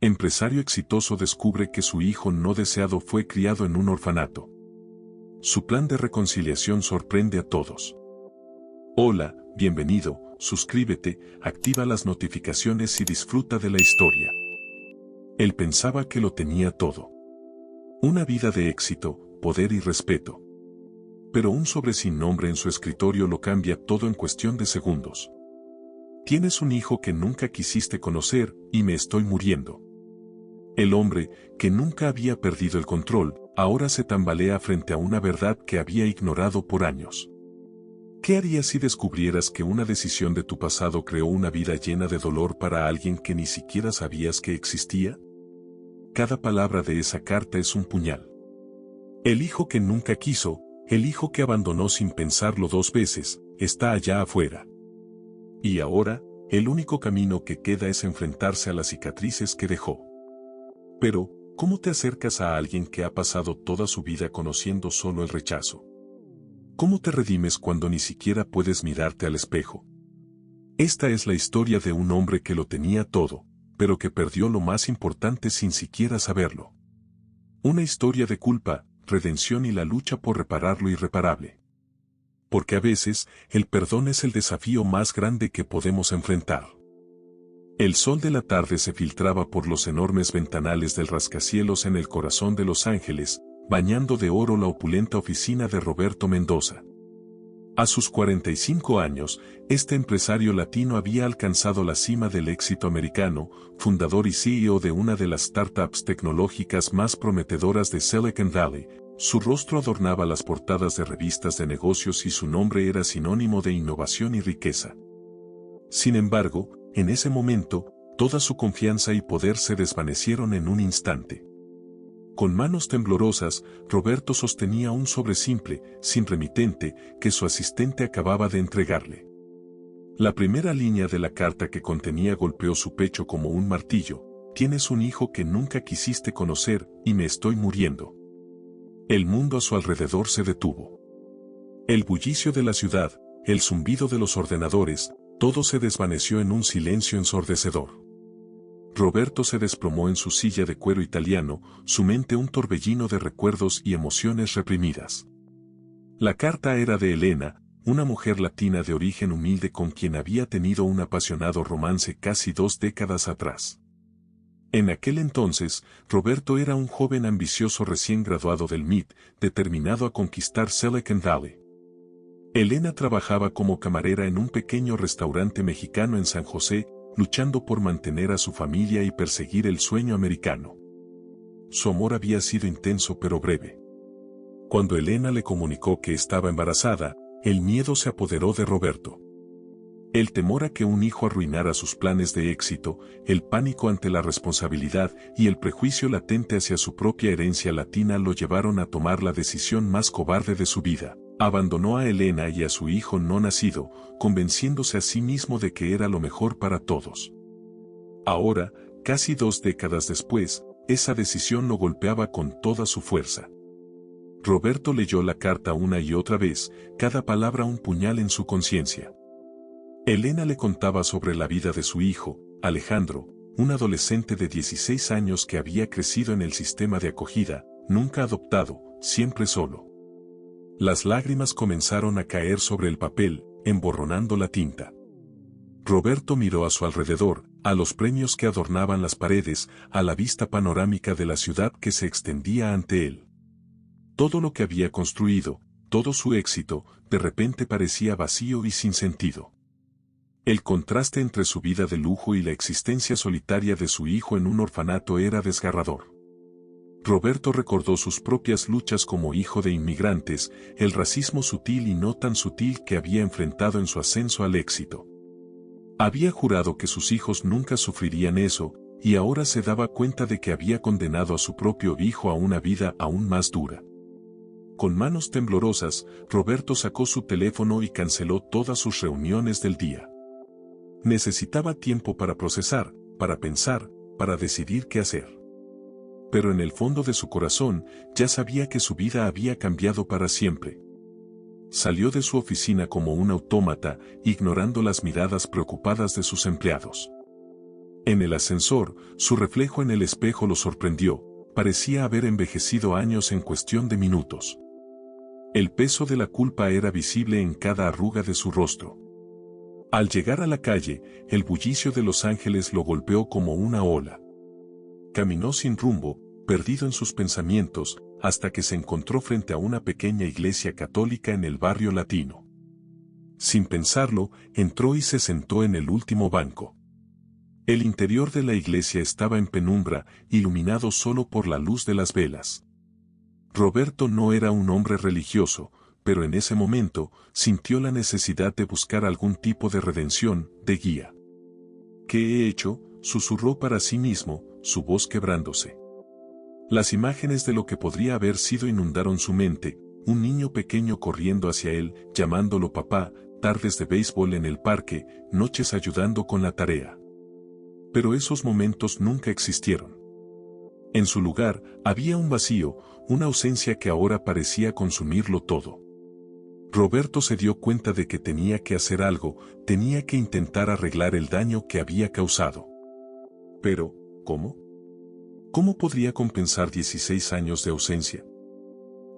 Empresario exitoso descubre que su hijo no deseado fue criado en un orfanato. Su plan de reconciliación sorprende a todos. Hola, bienvenido, suscríbete, activa las notificaciones y disfruta de la historia. Él pensaba que lo tenía todo. Una vida de éxito, poder y respeto. Pero un sobre sin nombre en su escritorio lo cambia todo en cuestión de segundos. Tienes un hijo que nunca quisiste conocer, y me estoy muriendo. El hombre, que nunca había perdido el control, ahora se tambalea frente a una verdad que había ignorado por años. ¿Qué harías si descubrieras que una decisión de tu pasado creó una vida llena de dolor para alguien que ni siquiera sabías que existía? Cada palabra de esa carta es un puñal. El hijo que nunca quiso, el hijo que abandonó sin pensarlo 2 veces, está allá afuera. Y ahora, el único camino que queda es enfrentarse a las cicatrices que dejó. Pero, ¿cómo te acercas a alguien que ha pasado toda su vida conociendo solo el rechazo? ¿Cómo te redimes cuando ni siquiera puedes mirarte al espejo? Esta es la historia de un hombre que lo tenía todo, pero que perdió lo más importante sin siquiera saberlo. Una historia de culpa, redención y la lucha por reparar lo irreparable. Porque a veces, el perdón es el desafío más grande que podemos enfrentar. El sol de la tarde se filtraba por los enormes ventanales del rascacielos en el corazón de Los Ángeles, bañando de oro la opulenta oficina de Roberto Mendoza. A sus 45 años, este empresario latino había alcanzado la cima del éxito americano, fundador y CEO de una de las startups tecnológicas más prometedoras de Silicon Valley. Su rostro adornaba las portadas de revistas de negocios y su nombre era sinónimo de innovación y riqueza. Sin embargo, en ese momento, toda su confianza y poder se desvanecieron en un instante. Con manos temblorosas, Roberto sostenía un sobre simple, sin remitente, que su asistente acababa de entregarle. La primera línea de la carta que contenía golpeó su pecho como un martillo: tienes un hijo que nunca quisiste conocer, y me estoy muriendo. El mundo a su alrededor se detuvo. El bullicio de la ciudad, el zumbido de los ordenadores, todo se desvaneció en un silencio ensordecedor. Roberto se desplomó en su silla de cuero italiano, su mente un torbellino de recuerdos y emociones reprimidas. La carta era de Elena, una mujer latina de origen humilde con quien había tenido un apasionado romance casi 2 décadas atrás. En aquel entonces, Roberto era un joven ambicioso recién graduado del MIT, determinado a conquistar Silicon Valley. Elena trabajaba como camarera en un pequeño restaurante mexicano en San José, luchando por mantener a su familia y perseguir el sueño americano. Su amor había sido intenso pero breve. Cuando Elena le comunicó que estaba embarazada, el miedo se apoderó de Roberto. El temor a que un hijo arruinara sus planes de éxito, el pánico ante la responsabilidad y el prejuicio latente hacia su propia herencia latina lo llevaron a tomar la decisión más cobarde de su vida. Abandonó a Elena y a su hijo no nacido, convenciéndose a sí mismo de que era lo mejor para todos. Ahora, casi 2 décadas después, esa decisión lo golpeaba con toda su fuerza. Roberto leyó la carta una y otra vez, cada palabra un puñal en su conciencia. Elena le contaba sobre la vida de su hijo, Alejandro, un adolescente de 16 años que había crecido en el sistema de acogida, nunca adoptado, siempre solo. Las lágrimas comenzaron a caer sobre el papel, emborronando la tinta. Roberto miró a su alrededor, a los premios que adornaban las paredes, a la vista panorámica de la ciudad que se extendía ante él. Todo lo que había construido, todo su éxito, de repente parecía vacío y sin sentido. El contraste entre su vida de lujo y la existencia solitaria de su hijo en un orfanato era desgarrador. Roberto recordó sus propias luchas como hijo de inmigrantes, el racismo sutil y no tan sutil que había enfrentado en su ascenso al éxito. Había jurado que sus hijos nunca sufrirían eso, y ahora se daba cuenta de que había condenado a su propio hijo a una vida aún más dura. Con manos temblorosas, Roberto sacó su teléfono y canceló todas sus reuniones del día. Necesitaba tiempo para procesar, para pensar, para decidir qué hacer. Pero en el fondo de su corazón, ya sabía que su vida había cambiado para siempre. Salió de su oficina como un autómata, ignorando las miradas preocupadas de sus empleados. En el ascensor, su reflejo en el espejo lo sorprendió, parecía haber envejecido años en cuestión de minutos. El peso de la culpa era visible en cada arruga de su rostro. Al llegar a la calle, el bullicio de Los Ángeles lo golpeó como una ola. Caminó sin rumbo, perdido en sus pensamientos, hasta que se encontró frente a una pequeña iglesia católica en el barrio latino. Sin pensarlo, entró y se sentó en el último banco. El interior de la iglesia estaba en penumbra, iluminado solo por la luz de las velas. Roberto no era un hombre religioso, pero en ese momento sintió la necesidad de buscar algún tipo de redención, de guía. ¿Qué he hecho?, susurró para sí mismo, su voz quebrándose. Las imágenes de lo que podría haber sido inundaron su mente, un niño pequeño corriendo hacia él, llamándolo papá, tardes de béisbol en el parque, noches ayudando con la tarea. Pero esos momentos nunca existieron. En su lugar, había un vacío, una ausencia que ahora parecía consumirlo todo. Roberto se dio cuenta de que tenía que hacer algo, tenía que intentar arreglar el daño que había causado. Pero, ¿cómo? ¿Cómo podría compensar 16 años de ausencia?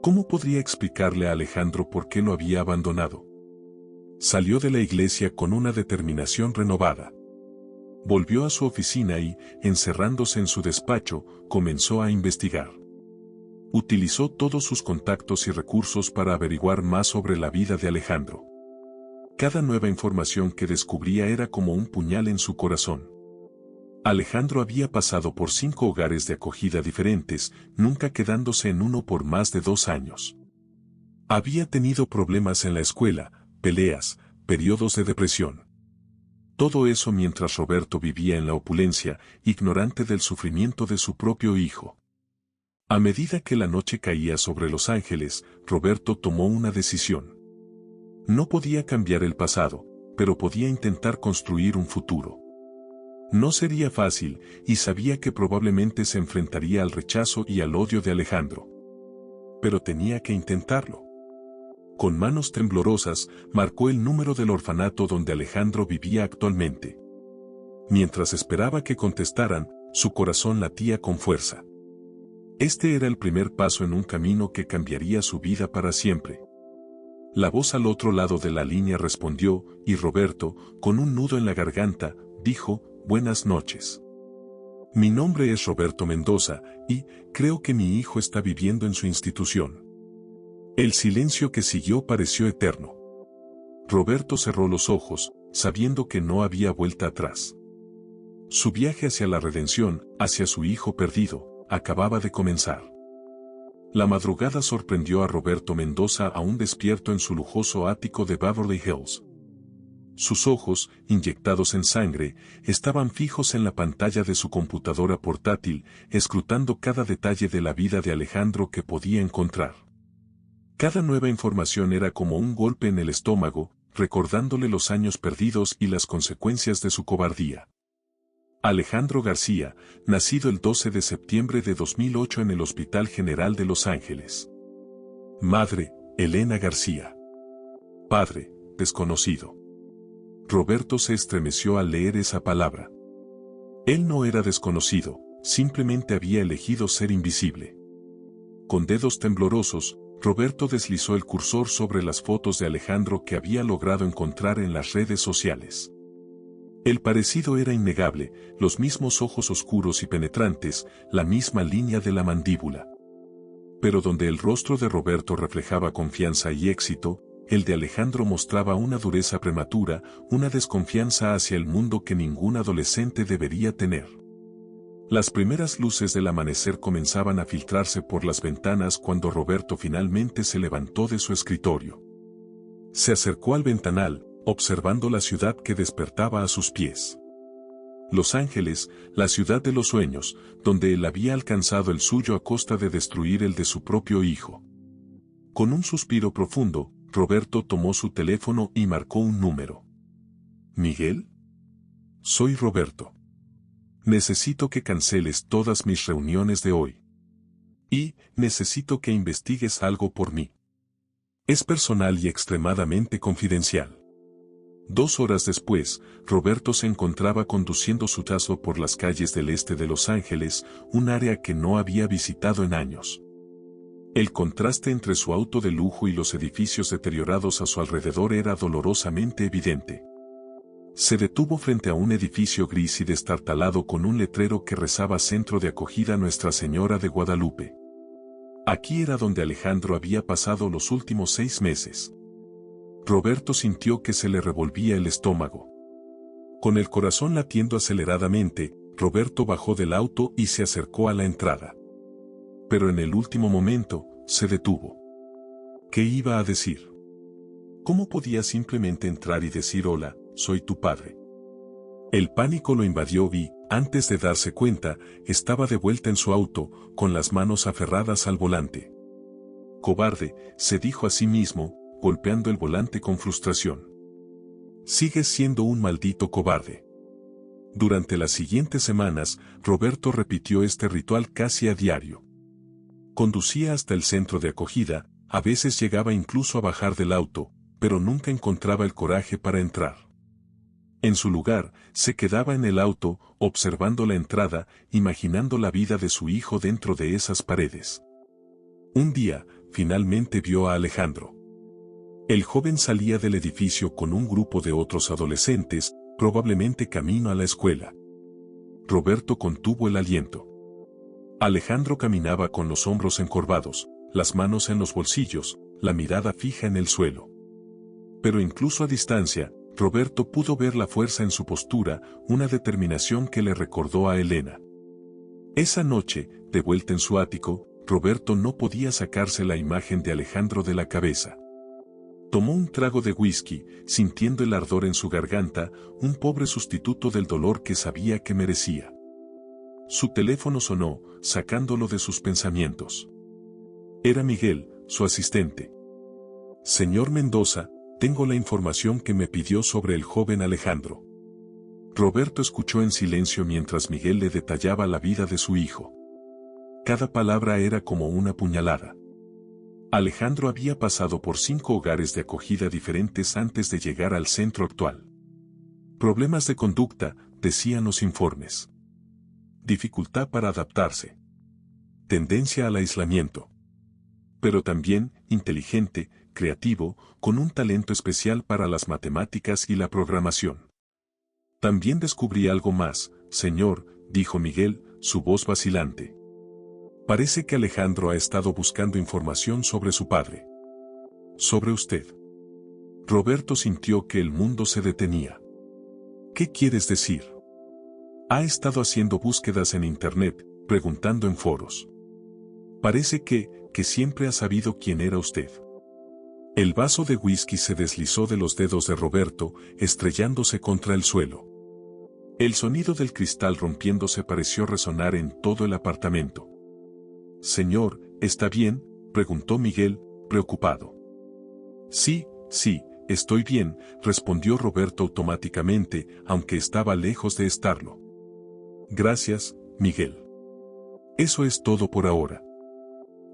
¿Cómo podría explicarle a Alejandro por qué lo había abandonado? Salió de la iglesia con una determinación renovada. Volvió a su oficina y, encerrándose en su despacho, comenzó a investigar. Utilizó todos sus contactos y recursos para averiguar más sobre la vida de Alejandro. Cada nueva información que descubría era como un puñal en su corazón. Alejandro había pasado por 5 hogares de acogida diferentes, nunca quedándose en uno por más de 2 años. Había tenido problemas en la escuela, peleas, periodos de depresión. Todo eso mientras Roberto vivía en la opulencia, ignorante del sufrimiento de su propio hijo. A medida que la noche caía sobre Los Ángeles, Roberto tomó una decisión. No podía cambiar el pasado, pero podía intentar construir un futuro. No sería fácil, y sabía que probablemente se enfrentaría al rechazo y al odio de Alejandro. Pero tenía que intentarlo. Con manos temblorosas, marcó el número del orfanato donde Alejandro vivía actualmente. Mientras esperaba que contestaran, su corazón latía con fuerza. Este era el primer paso en un camino que cambiaría su vida para siempre. La voz al otro lado de la línea respondió, y Roberto, con un nudo en la garganta, dijo: «Buenas noches. Mi nombre es Roberto Mendoza, y creo que mi hijo está viviendo en su institución». El silencio que siguió pareció eterno. Roberto cerró los ojos, sabiendo que no había vuelta atrás. Su viaje hacia la redención, hacia su hijo perdido, acababa de comenzar. La madrugada sorprendió a Roberto Mendoza aún despierto en su lujoso ático de Beverly Hills. Sus ojos, inyectados en sangre, estaban fijos en la pantalla de su computadora portátil, escrutando cada detalle de la vida de Alejandro que podía encontrar. Cada nueva información era como un golpe en el estómago, recordándole los años perdidos y las consecuencias de su cobardía. Alejandro García, nacido el 12 de septiembre de 2008 en el Hospital General de Los Ángeles. Madre, Elena García. Padre, desconocido. Roberto se estremeció al leer esa palabra. Él no era desconocido, simplemente había elegido ser invisible. Con dedos temblorosos, Roberto deslizó el cursor sobre las fotos de Alejandro que había logrado encontrar en las redes sociales. El parecido era innegable, los mismos ojos oscuros y penetrantes, la misma línea de la mandíbula. Pero donde el rostro de Roberto reflejaba confianza y éxito, el de Alejandro mostraba una dureza prematura, una desconfianza hacia el mundo que ningún adolescente debería tener. Las primeras luces del amanecer comenzaban a filtrarse por las ventanas cuando Roberto finalmente se levantó de su escritorio. Se acercó al ventanal, observando la ciudad que despertaba a sus pies. Los Ángeles, la ciudad de los sueños, donde él había alcanzado el suyo a costa de destruir el de su propio hijo. Con un suspiro profundo, Roberto tomó su teléfono y marcó un número. ¿Miguel? Soy Roberto. Necesito que canceles todas mis reuniones de hoy. Y necesito que investigues algo por mí. Es personal y extremadamente confidencial. 2 horas después, Roberto se encontraba conduciendo su Tesla por las calles del este de Los Ángeles, un área que no había visitado en años. El contraste entre su auto de lujo y los edificios deteriorados a su alrededor era dolorosamente evidente. Se detuvo frente a un edificio gris y destartalado con un letrero que rezaba Centro de Acogida Nuestra Señora de Guadalupe. Aquí era donde Alejandro había pasado los últimos 6 meses. Roberto sintió que se le revolvía el estómago. Con el corazón latiendo aceleradamente, Roberto bajó del auto y se acercó a la entrada. Pero en el último momento, se detuvo. ¿Qué iba a decir? ¿Cómo podía simplemente entrar y decir hola, soy tu padre? El pánico lo invadió y, antes de darse cuenta, estaba de vuelta en su auto, con las manos aferradas al volante. Cobarde, se dijo a sí mismo, golpeando el volante con frustración. Sigues siendo un maldito cobarde. Durante las siguientes semanas, Roberto repitió este ritual casi a diario. Conducía hasta el centro de acogida, a veces llegaba incluso a bajar del auto, pero nunca encontraba el coraje para entrar. En su lugar, se quedaba en el auto, observando la entrada, imaginando la vida de su hijo dentro de esas paredes. Un día, finalmente vio a Alejandro. El joven salía del edificio con un grupo de otros adolescentes, probablemente camino a la escuela. Roberto contuvo el aliento. Alejandro caminaba con los hombros encorvados, las manos en los bolsillos, la mirada fija en el suelo. Pero incluso a distancia, Roberto pudo ver la fuerza en su postura, una determinación que le recordó a Elena. Esa noche, de vuelta en su ático, Roberto no podía sacarse la imagen de Alejandro de la cabeza. Tomó un trago de whisky, sintiendo el ardor en su garganta, un pobre sustituto del dolor que sabía que merecía. Su teléfono sonó, sacándolo de sus pensamientos. Era Miguel, su asistente. Señor Mendoza, tengo la información que me pidió sobre el joven Alejandro. Roberto escuchó en silencio mientras Miguel le detallaba la vida de su hijo. Cada palabra era como una puñalada. Alejandro había pasado por 5 hogares de acogida diferentes antes de llegar al centro actual. Problemas de conducta, decían los informes. Dificultad para adaptarse. Tendencia al aislamiento. Pero también, inteligente, creativo, con un talento especial para las matemáticas y la programación. También descubrí algo más, señor, dijo Miguel, su voz vacilante. Parece que Alejandro ha estado buscando información sobre su padre. Sobre usted. Roberto sintió que el mundo se detenía. ¿Qué quieres decir? Ha estado haciendo búsquedas en internet, preguntando en foros. Parece que siempre ha sabido quién era usted. El vaso de whisky se deslizó de los dedos de Roberto, estrellándose contra el suelo. El sonido del cristal rompiéndose pareció resonar en todo el apartamento. Señor, ¿está bien?, preguntó Miguel, preocupado. Sí, estoy bien, respondió Roberto automáticamente, aunque estaba lejos de estarlo. Gracias, Miguel. Eso es todo por ahora.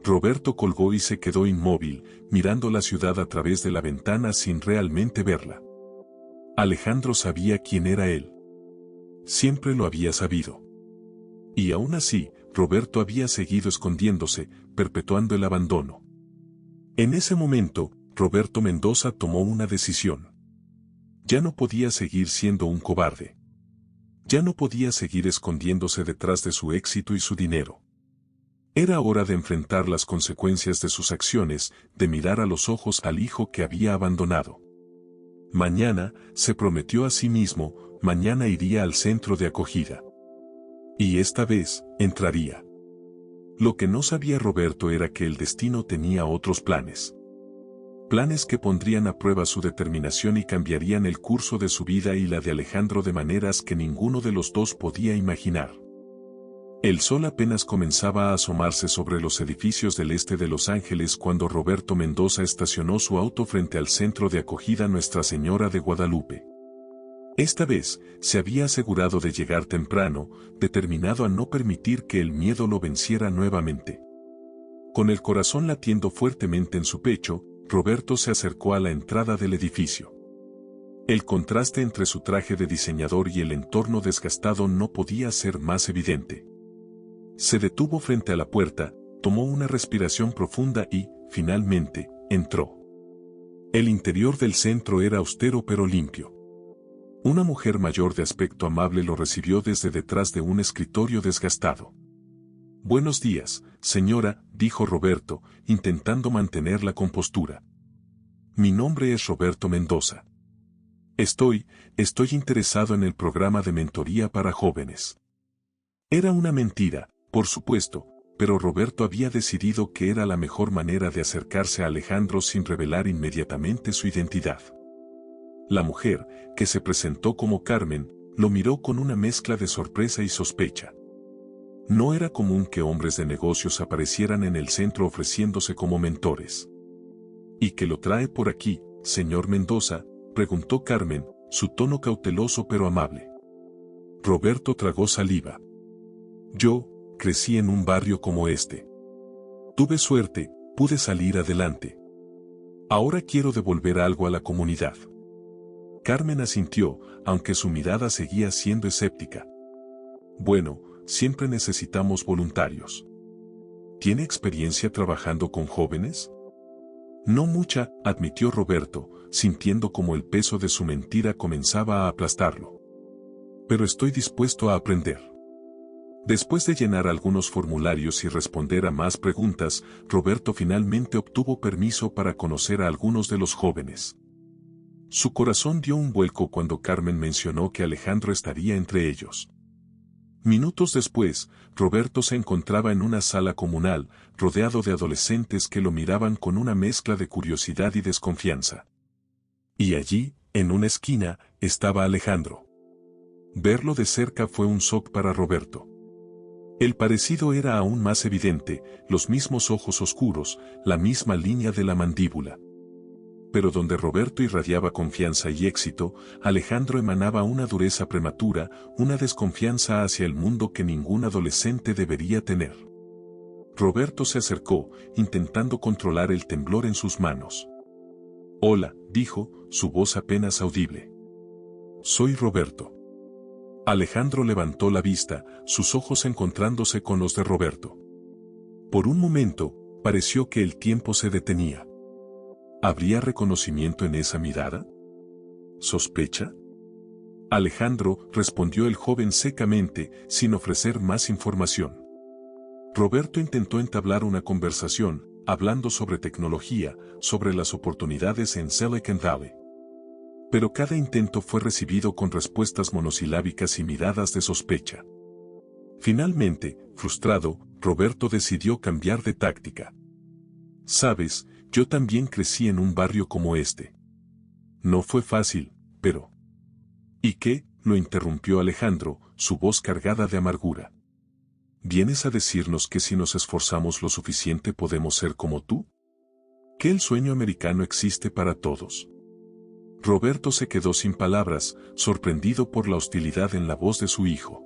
Roberto colgó y se quedó inmóvil, mirando la ciudad a través de la ventana sin realmente verla. Alejandro sabía quién era él. Siempre lo había sabido. Y aún así, Roberto había seguido escondiéndose, perpetuando el abandono. En ese momento, Roberto Mendoza tomó una decisión. Ya no podía seguir siendo un cobarde. Ya no podía seguir escondiéndose detrás de su éxito y su dinero. Era hora de enfrentar las consecuencias de sus acciones, de mirar a los ojos al hijo que había abandonado. Mañana, se prometió a sí mismo, mañana iría al centro de acogida. Y esta vez, entraría. Lo que no sabía Roberto era que el destino tenía otros planes. Planes que pondrían a prueba su determinación y cambiarían el curso de su vida y la de Alejandro de maneras que ninguno de los dos podía imaginar. El sol apenas comenzaba a asomarse sobre los edificios del este de Los Ángeles cuando Roberto Mendoza estacionó su auto frente al centro de acogida Nuestra Señora de Guadalupe. Esta vez, se había asegurado de llegar temprano, determinado a no permitir que el miedo lo venciera nuevamente. Con el corazón latiendo fuertemente en su pecho, Roberto se acercó a la entrada del edificio. El contraste entre su traje de diseñador y el entorno desgastado no podía ser más evidente. Se detuvo frente a la puerta, tomó una respiración profunda y, finalmente, entró. El interior del centro era austero pero limpio. Una mujer mayor de aspecto amable lo recibió desde detrás de un escritorio desgastado. «Buenos días, señora», dijo Roberto, intentando mantener la compostura. «Mi nombre es Roberto Mendoza. Estoy interesado en el programa de mentoría para jóvenes». Era una mentira, por supuesto, pero Roberto había decidido que era la mejor manera de acercarse a Alejandro sin revelar inmediatamente su identidad. La mujer, que se presentó como Carmen, lo miró con una mezcla de sorpresa y sospecha. No era común que hombres de negocios aparecieran en el centro ofreciéndose como mentores. «¿Y qué lo trae por aquí, señor Mendoza?», preguntó Carmen, su tono cauteloso pero amable. Roberto tragó saliva. «Yo crecí en un barrio como este. Tuve suerte, pude salir adelante. Ahora quiero devolver algo a la comunidad». Carmen asintió, aunque su mirada seguía siendo escéptica. «Bueno, siempre necesitamos voluntarios». «¿Tiene experiencia trabajando con jóvenes?». «No mucha», admitió Roberto, sintiendo como el peso de su mentira comenzaba a aplastarlo. «Pero estoy dispuesto a aprender». Después de llenar algunos formularios y responder a más preguntas, Roberto finalmente obtuvo permiso para conocer a algunos de los jóvenes. Su corazón dio un vuelco cuando Carmen mencionó que Alejandro estaría entre ellos. Minutos después, Roberto se encontraba en una sala comunal, rodeado de adolescentes que lo miraban con una mezcla de curiosidad y desconfianza. Y allí, en una esquina, estaba Alejandro. Verlo de cerca fue un shock para Roberto. El parecido era aún más evidente, los mismos ojos oscuros, la misma línea de la mandíbula. Pero donde Roberto irradiaba confianza y éxito, Alejandro emanaba una dureza prematura, una desconfianza hacia el mundo que ningún adolescente debería tener. Roberto se acercó, intentando controlar el temblor en sus manos. «Hola», dijo, su voz apenas audible. «Soy Roberto». Alejandro levantó la vista, sus ojos encontrándose con los de Roberto. Por un momento, pareció que el tiempo se detenía. ¿Habría reconocimiento en esa mirada? ¿Sospecha? «Alejandro», respondió el joven secamente, sin ofrecer más información. Roberto intentó entablar una conversación, hablando sobre tecnología, sobre las oportunidades en Silicon Valley. Pero cada intento fue recibido con respuestas monosilábicas y miradas de sospecha. Finalmente, frustrado, Roberto decidió cambiar de táctica. «Sabes, yo también crecí en un barrio como este. No fue fácil, pero...». «¿Y qué?», lo interrumpió Alejandro, su voz cargada de amargura. «¿Vienes a decirnos que si nos esforzamos lo suficiente podemos ser como tú? ¿Que el sueño americano existe para todos?». Roberto se quedó sin palabras, sorprendido por la hostilidad en la voz de su hijo.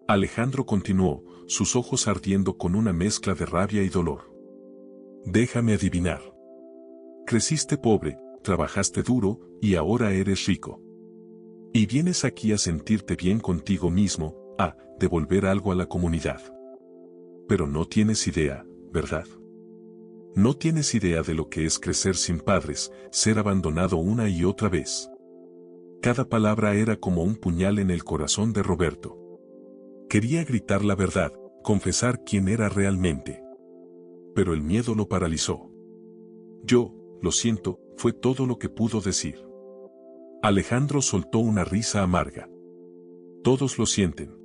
Alejandro continuó, sus ojos ardiendo con una mezcla de rabia y dolor. «Déjame adivinar. Creciste pobre, trabajaste duro, y ahora eres rico. Y vienes aquí a sentirte bien contigo mismo, a devolver algo a la comunidad. Pero no tienes idea, ¿verdad? No tienes idea de lo que es crecer sin padres, ser abandonado una y otra vez». Cada palabra era como un puñal en el corazón de Roberto. Quería gritar la verdad, confesar quién era realmente. Pero el miedo lo paralizó. «Yo, lo siento», fue todo lo que pudo decir. Alejandro soltó una risa amarga. «Todos lo sienten.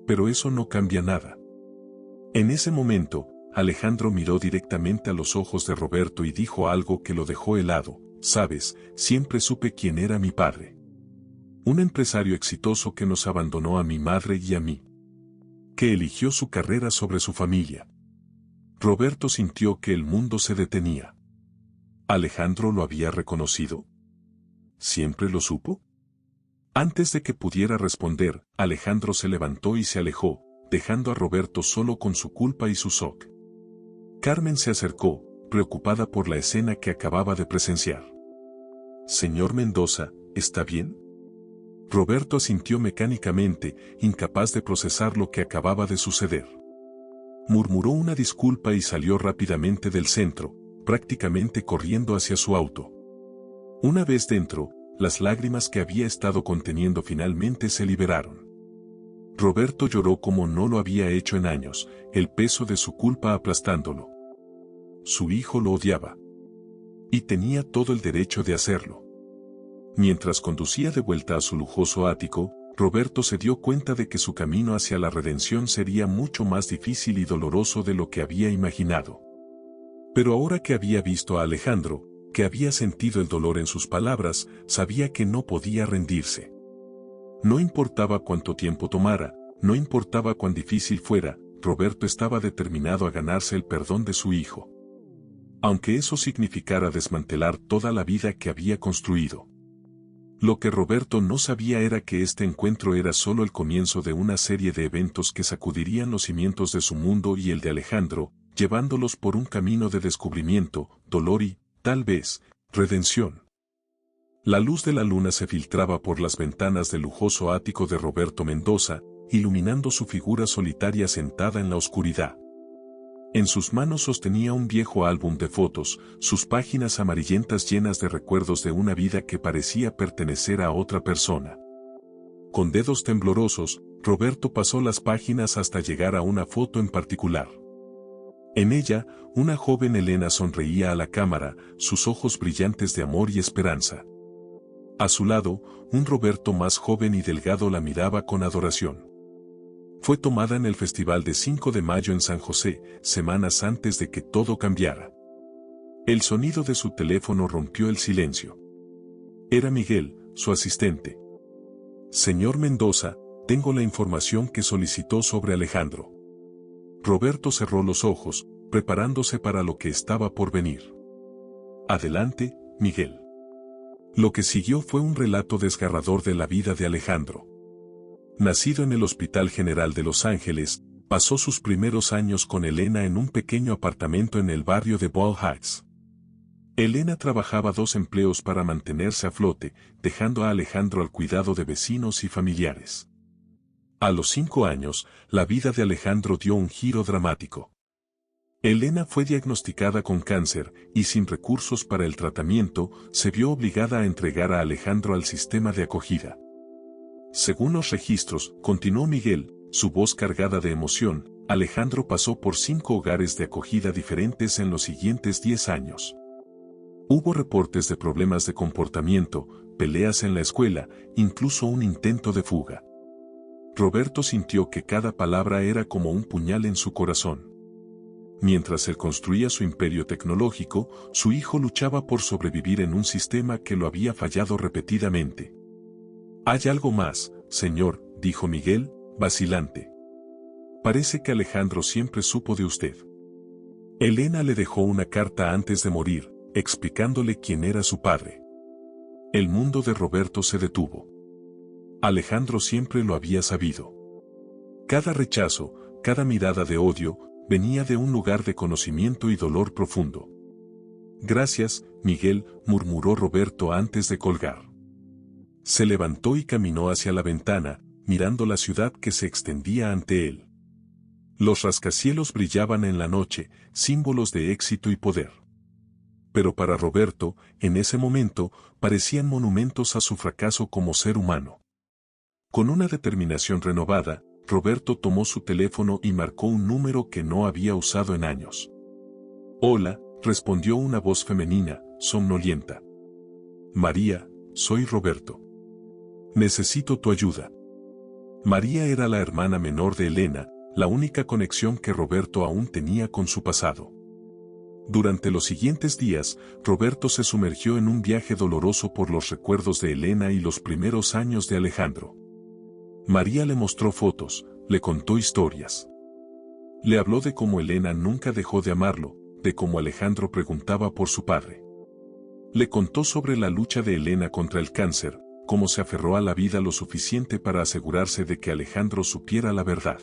Pero eso no cambia nada». En ese momento, Alejandro miró directamente a los ojos de Roberto y dijo algo que lo dejó helado. «Sabes, siempre supe quién era mi padre. Un empresario exitoso que nos abandonó a mi madre y a mí. Que eligió su carrera sobre su familia». Roberto sintió que el mundo se detenía. ¿Alejandro lo había reconocido? ¿Siempre lo supo? Antes de que pudiera responder, Alejandro se levantó y se alejó, dejando a Roberto solo con su culpa y su shock. Carmen se acercó, preocupada por la escena que acababa de presenciar. «Señor Mendoza», ¿está bien? Roberto asintió mecánicamente, incapaz de procesar lo que acababa de suceder. Murmuró una disculpa y salió rápidamente del centro, prácticamente corriendo hacia su auto. Una vez dentro, las lágrimas que había estado conteniendo finalmente se liberaron. Roberto lloró como no lo había hecho en años, el peso de su culpa aplastándolo. Su hijo lo odiaba. Y tenía todo el derecho de hacerlo. Mientras conducía de vuelta a su lujoso ático, Roberto se dio cuenta de que su camino hacia la redención sería mucho más difícil y doloroso de lo que había imaginado. Pero ahora que había visto a Alejandro, que había sentido el dolor en sus palabras, sabía que no podía rendirse. No importaba cuánto tiempo tomara, no importaba cuán difícil fuera, Roberto estaba determinado a ganarse el perdón de su hijo. Aunque eso significara desmantelar toda la vida que había construido. Lo que Roberto no sabía era que este encuentro era solo el comienzo de una serie de eventos que sacudirían los cimientos de su mundo y el de Alejandro, llevándolos por un camino de descubrimiento, dolor y, tal vez, redención. La luz de la luna se filtraba por las ventanas del lujoso ático de Roberto Mendoza, iluminando su figura solitaria sentada en la oscuridad. En sus manos sostenía un viejo álbum de fotos, sus páginas amarillentas llenas de recuerdos de una vida que parecía pertenecer a otra persona. Con dedos temblorosos, Roberto pasó las páginas hasta llegar a una foto en particular. En ella, una joven Elena sonreía a la cámara, sus ojos brillantes de amor y esperanza. A su lado, un Roberto más joven y delgado la miraba con adoración. Fue tomada en el Festival de 5 de Mayo en San José, semanas antes de que todo cambiara. El sonido de su teléfono rompió el silencio. Era Miguel, su asistente. Señor Mendoza, tengo la información que solicitó sobre Alejandro. Roberto cerró los ojos, preparándose para lo que estaba por venir. Adelante, Miguel. Lo que siguió fue un relato desgarrador de la vida de Alejandro. Nacido en el Hospital General de Los Ángeles, pasó sus primeros años con Elena en un pequeño apartamento en el barrio de Ball Heights. Elena trabajaba 2 empleos para mantenerse a flote, dejando a Alejandro al cuidado de vecinos y familiares. A los 5 años, la vida de Alejandro dio un giro dramático. Elena fue diagnosticada con cáncer y sin recursos para el tratamiento, se vio obligada a entregar a Alejandro al sistema de acogida. Según los registros, continuó Miguel, su voz cargada de emoción, Alejandro pasó por 5 hogares de acogida diferentes en los siguientes 10 años. Hubo reportes de problemas de comportamiento, peleas en la escuela, incluso un intento de fuga. Roberto sintió que cada palabra era como un puñal en su corazón. Mientras él construía su imperio tecnológico, su hijo luchaba por sobrevivir en un sistema que lo había fallado repetidamente. Hay algo más, señor, dijo Miguel, vacilante. Parece que Alejandro siempre supo de usted. Elena le dejó una carta antes de morir, explicándole quién era su padre. El mundo de Roberto se detuvo. Alejandro siempre lo había sabido. Cada rechazo, cada mirada de odio, venía de un lugar de conocimiento y dolor profundo. Gracias, Miguel, murmuró Roberto antes de colgar. Se levantó y caminó hacia la ventana, mirando la ciudad que se extendía ante él. Los rascacielos brillaban en la noche, símbolos de éxito y poder. Pero para Roberto, en ese momento, parecían monumentos a su fracaso como ser humano. Con una determinación renovada, Roberto tomó su teléfono y marcó un número que no había usado en años. Hola, respondió una voz femenina, somnolienta. María, soy Roberto. Necesito tu ayuda. María era la hermana menor de Elena, la única conexión que Roberto aún tenía con su pasado. Durante los siguientes días, Roberto se sumergió en un viaje doloroso por los recuerdos de Elena y los primeros años de Alejandro. María le mostró fotos, le contó historias. Le habló de cómo Elena nunca dejó de amarlo, de cómo Alejandro preguntaba por su padre. Le contó sobre la lucha de Elena contra el cáncer, cómo se aferró a la vida lo suficiente para asegurarse de que Alejandro supiera la verdad.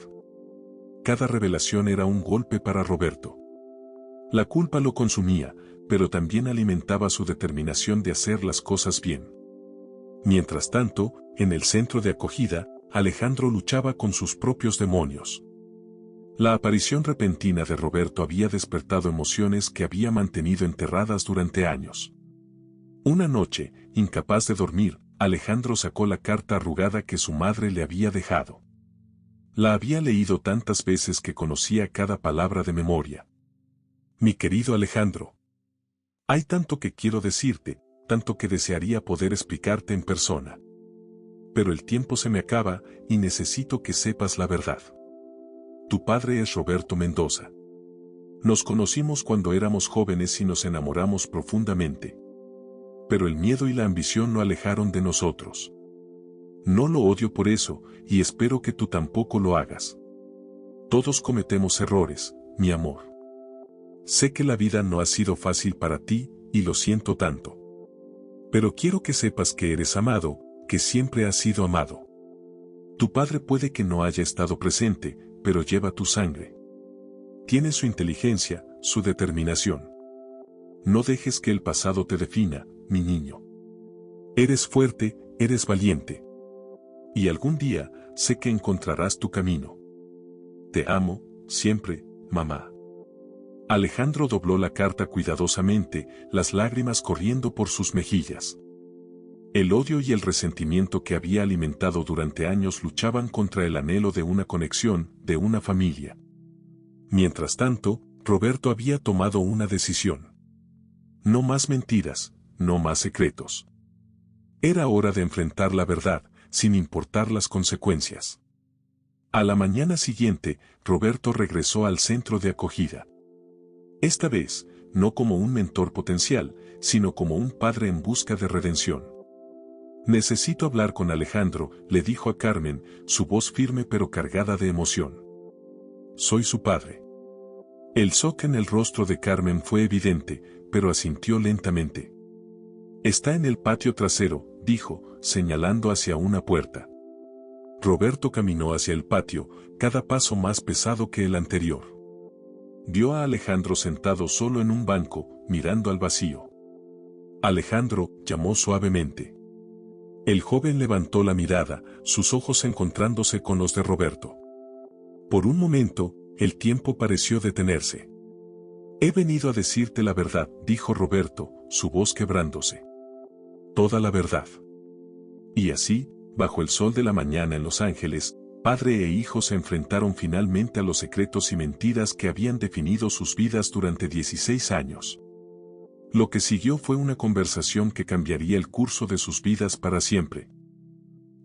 Cada revelación era un golpe para Roberto. La culpa lo consumía, pero también alimentaba su determinación de hacer las cosas bien. Mientras tanto, en el centro de acogida, Alejandro luchaba con sus propios demonios. La aparición repentina de Roberto había despertado emociones que había mantenido enterradas durante años. Una noche, incapaz de dormir, Alejandro sacó la carta arrugada que su madre le había dejado. La había leído tantas veces que conocía cada palabra de memoria. Mi querido Alejandro, hay tanto que quiero decirte, tanto que desearía poder explicarte en persona. Pero el tiempo se me acaba y necesito que sepas la verdad. Tu padre es Roberto Mendoza. Nos conocimos cuando éramos jóvenes y nos enamoramos profundamente. Pero el miedo y la ambición no alejaron de nosotros. No lo odio por eso, y espero que tú tampoco lo hagas. Todos cometemos errores, mi amor. Sé que la vida no ha sido fácil para ti, y lo siento tanto. Pero quiero que sepas que eres amado, que siempre has sido amado. Tu padre puede que no haya estado presente, pero lleva tu sangre. Tiene su inteligencia, su determinación. No dejes que el pasado te defina, mi niño. Eres fuerte, eres valiente. Y algún día, sé que encontrarás tu camino. Te amo, siempre, mamá. Alejandro dobló la carta cuidadosamente, las lágrimas corriendo por sus mejillas. El odio y el resentimiento que había alimentado durante años luchaban contra el anhelo de una conexión, de una familia. Mientras tanto, Roberto había tomado una decisión. No más mentiras, no más secretos. Era hora de enfrentar la verdad, sin importar las consecuencias. A la mañana siguiente, Roberto regresó al centro de acogida. Esta vez, no como un mentor potencial, sino como un padre en busca de redención. Necesito hablar con Alejandro, le dijo a Carmen, su voz firme pero cargada de emoción. Soy su padre. El shock en el rostro de Carmen fue evidente, pero asintió lentamente. Está en el patio trasero, dijo, señalando hacia una puerta. Roberto caminó hacia el patio, cada paso más pesado que el anterior. Vio a Alejandro sentado solo en un banco, mirando al vacío. Alejandro, llamó suavemente. El joven levantó la mirada, sus ojos encontrándose con los de Roberto. Por un momento, el tiempo pareció detenerse. He venido a decirte la verdad, dijo Roberto, su voz quebrándose. Toda la verdad. Y así, bajo el sol de la mañana en Los Ángeles, padre e hijo se enfrentaron finalmente a los secretos y mentiras que habían definido sus vidas durante 16 años. Lo que siguió fue una conversación que cambiaría el curso de sus vidas para siempre.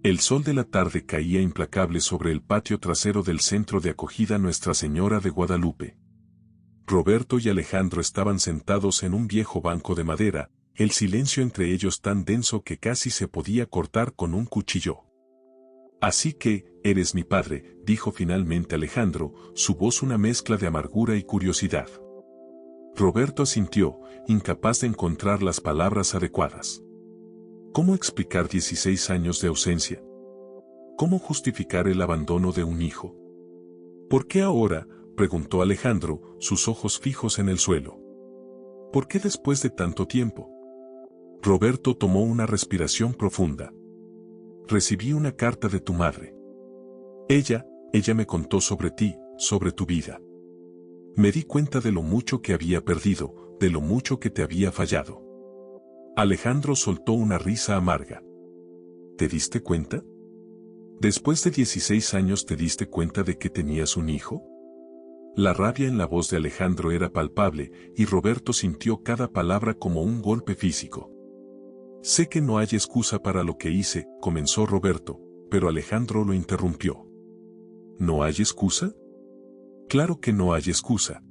El sol de la tarde caía implacable sobre el patio trasero del centro de acogida Nuestra Señora de Guadalupe. Roberto y Alejandro estaban sentados en un viejo banco de madera, el silencio entre ellos tan denso que casi se podía cortar con un cuchillo. Así que, eres mi padre, dijo finalmente Alejandro, su voz una mezcla de amargura y curiosidad. Roberto asintió, incapaz de encontrar las palabras adecuadas. ¿Cómo explicar 16 años de ausencia? ¿Cómo justificar el abandono de un hijo? ¿Por qué ahora?, preguntó Alejandro, sus ojos fijos en el suelo. ¿Por qué después de tanto tiempo? Roberto tomó una respiración profunda. Recibí una carta de tu madre. Ella me contó sobre ti, sobre tu vida. Me di cuenta de lo mucho que había perdido, de lo mucho que te había fallado. Alejandro soltó una risa amarga. ¿Te diste cuenta? ¿Después de 16 años te diste cuenta de que tenías un hijo? La rabia en la voz de Alejandro era palpable, y Roberto sintió cada palabra como un golpe físico. Sé que no hay excusa para lo que hice, comenzó Roberto, pero Alejandro lo interrumpió. ¿No hay excusa? Claro que no hay excusa.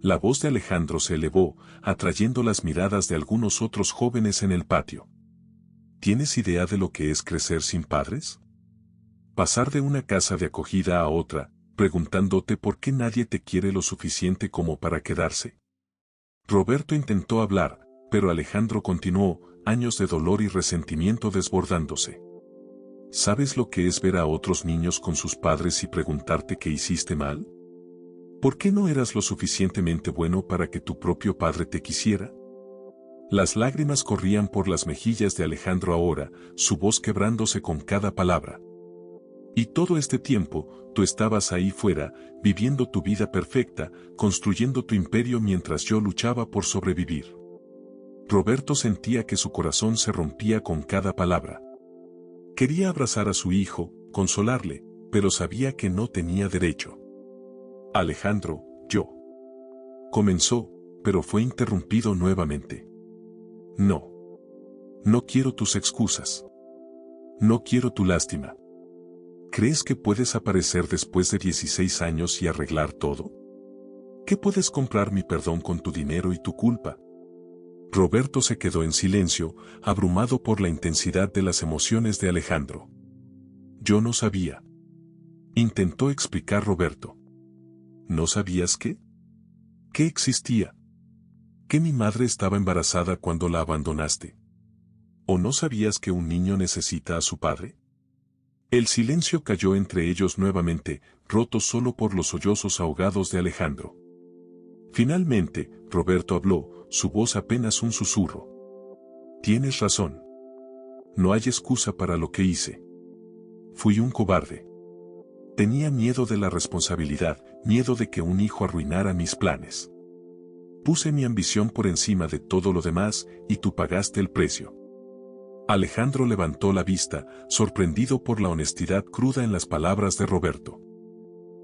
La voz de Alejandro se elevó, atrayendo las miradas de algunos otros jóvenes en el patio. ¿Tienes idea de lo que es crecer sin padres? Pasar de una casa de acogida a otra, preguntándote por qué nadie te quiere lo suficiente como para quedarse. Roberto intentó hablar, pero Alejandro continuó, años de dolor y resentimiento desbordándose. ¿Sabes lo que es ver a otros niños con sus padres y preguntarte qué hiciste mal? ¿Por qué no eras lo suficientemente bueno para que tu propio padre te quisiera? Las lágrimas corrían por las mejillas de Alejandro ahora, su voz quebrándose con cada palabra. Y todo este tiempo, tú estabas ahí fuera, viviendo tu vida perfecta, construyendo tu imperio mientras yo luchaba por sobrevivir. Roberto sentía que su corazón se rompía con cada palabra. Quería abrazar a su hijo, consolarle, pero sabía que no tenía derecho. Alejandro, yo. Comenzó, pero fue interrumpido nuevamente. No. No quiero tus excusas. No quiero tu lástima. ¿Crees que puedes aparecer después de 16 años y arreglar todo? ¿Qué puedes comprar mi perdón con tu dinero y tu culpa? Roberto se quedó en silencio, abrumado por la intensidad de las emociones de Alejandro. Yo no sabía. Intentó explicar Roberto. ¿No sabías qué? ¿Qué existía? ¿Que mi madre estaba embarazada cuando la abandonaste? ¿O no sabías que un niño necesita a su padre? El silencio cayó entre ellos nuevamente, roto solo por los sollozos ahogados de Alejandro. Finalmente, Roberto habló, su voz apenas un susurro. Tienes razón. No hay excusa para lo que hice. Fui un cobarde. Tenía miedo de la responsabilidad, miedo de que un hijo arruinara mis planes. Puse mi ambición por encima de todo lo demás, y tú pagaste el precio. Alejandro levantó la vista, sorprendido por la honestidad cruda en las palabras de Roberto.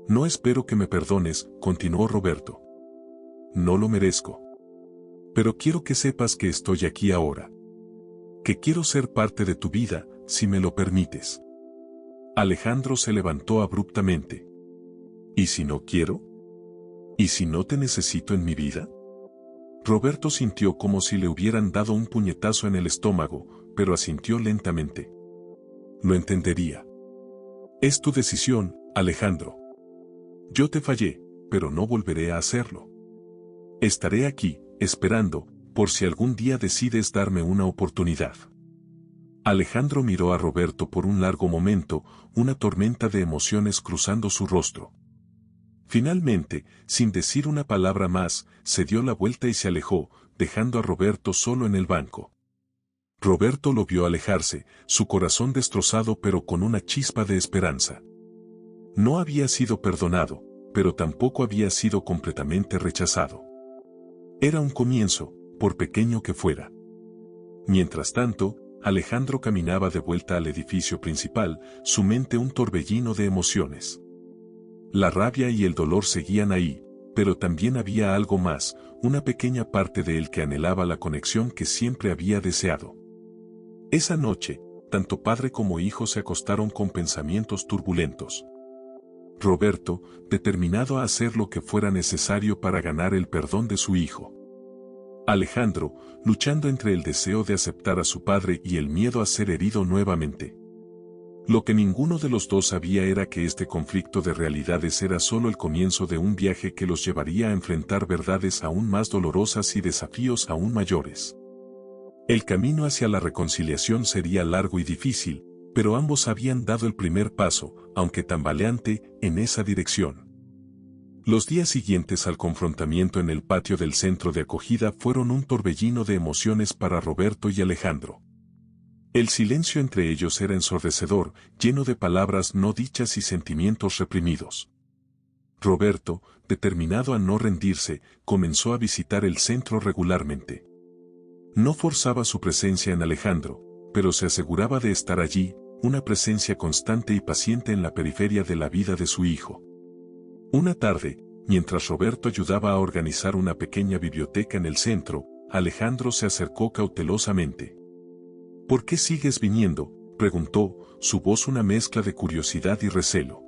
No espero que me perdones, continuó Roberto. No lo merezco. Pero quiero que sepas que estoy aquí ahora. Que quiero ser parte de tu vida, si me lo permites. Alejandro se levantó abruptamente. ¿Y si no quiero? ¿Y si no te necesito en mi vida? Roberto sintió como si le hubieran dado un puñetazo en el estómago, pero asintió lentamente. Lo entendería. Es tu decisión, Alejandro. Yo te fallé, pero no volveré a hacerlo. Estaré aquí, esperando, por si algún día decides darme una oportunidad. Alejandro miró a Roberto por un largo momento, una tormenta de emociones cruzando su rostro. Finalmente, sin decir una palabra más, se dio la vuelta y se alejó, dejando a Roberto solo en el banco. Roberto lo vio alejarse, su corazón destrozado pero con una chispa de esperanza. No había sido perdonado, pero tampoco había sido completamente rechazado. Era un comienzo, por pequeño que fuera. Mientras tanto, Alejandro caminaba de vuelta al edificio principal, su mente un torbellino de emociones. La rabia y el dolor seguían ahí, pero también había algo más, una pequeña parte de él que anhelaba la conexión que siempre había deseado. Esa noche, tanto padre como hijo se acostaron con pensamientos turbulentos. Roberto, determinado a hacer lo que fuera necesario para ganar el perdón de su hijo. Alejandro, luchando entre el deseo de aceptar a su padre y el miedo a ser herido nuevamente. Lo que ninguno de los dos sabía era que este conflicto de realidades era solo el comienzo de un viaje que los llevaría a enfrentar verdades aún más dolorosas y desafíos aún mayores. El camino hacia la reconciliación sería largo y difícil, pero ambos habían dado el primer paso, aunque tambaleante, en esa dirección. Los días siguientes al confrontamiento en el patio del centro de acogida fueron un torbellino de emociones para Roberto y Alejandro. El silencio entre ellos era ensordecedor, lleno de palabras no dichas y sentimientos reprimidos. Roberto, determinado a no rendirse, comenzó a visitar el centro regularmente. No forzaba su presencia en Alejandro, pero se aseguraba de estar allí, una presencia constante y paciente en la periferia de la vida de su hijo. Una tarde, mientras Roberto ayudaba a organizar una pequeña biblioteca en el centro, Alejandro se acercó cautelosamente. ¿Por qué sigues viniendo?, preguntó, su voz una mezcla de curiosidad y recelo.